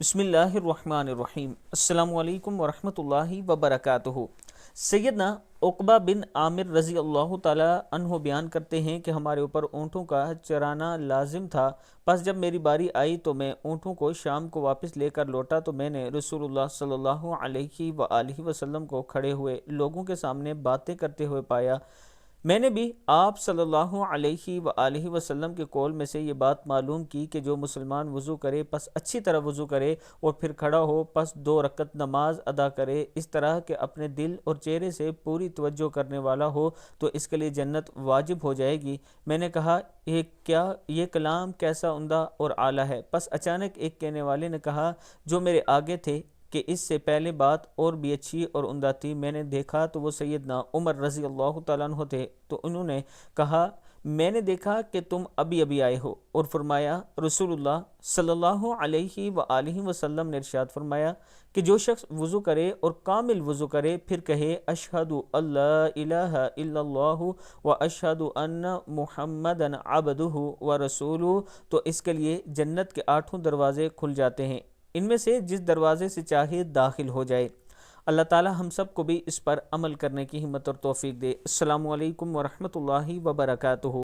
بسم اللہ الرحمن الرحیم۔ السلام علیکم ورحمۃ اللہ وبرکاتہ۔ سیدنا عقبہ بن عامر رضی اللہ تعالی عنہ بیان کرتے ہیں کہ ہمارے اوپر اونٹوں کا چرانا لازم تھا، پس جب میری باری آئی تو میں اونٹوں کو شام کو واپس لے کر لوٹا تو میں نے رسول اللہ صلی اللہ علیہ وآلہ وسلم کو کھڑے ہوئے لوگوں کے سامنے باتیں کرتے ہوئے پایا۔ میں نے بھی آپ صلی اللہ علیہ وآلہ وسلم کے قول میں سے یہ بات معلوم کی کہ جو مسلمان وضو کرے پس اچھی طرح وضو کرے اور پھر کھڑا ہو پس 2 رکعت نماز ادا کرے، اس طرح کہ اپنے دل اور چہرے سے پوری توجہ کرنے والا ہو تو اس کے لیے جنت واجب ہو جائے گی۔ میں نے کہا یہ کلام کیسا عمدہ اور اعلیٰ ہے۔ پس اچانک ایک کہنے والے نے کہا جو میرے آگے تھے کہ اس سے پہلے بات اور بھی اچھی اور عمدہ تھی۔ میں نے دیکھا تو وہ سیدنا عمر رضی اللہ تعالیٰ عنہ تھے، تو انہوں نے کہا میں نے دیکھا کہ تم ابھی آئے ہو، اور فرمایا رسول اللہ صلی اللہ علیہ وآلہ وسلم نے ارشاد فرمایا کہ جو شخص وضو کرے اور کامل وضو کرے پھر کہے اشہد اللہ الہ الا اللہ و اشہد ان محمدن عبدہ و رسولہ، تو اس کے لیے جنت کے 8 دروازے کھل جاتے ہیں، ان میں سے جس دروازے سے چاہے داخل ہو جائے۔ اللہ تعالی ہم سب کو بھی اس پر عمل کرنے کی ہمت اور توفیق دے۔ السلام علیکم ورحمۃ اللہ وبرکاتہ۔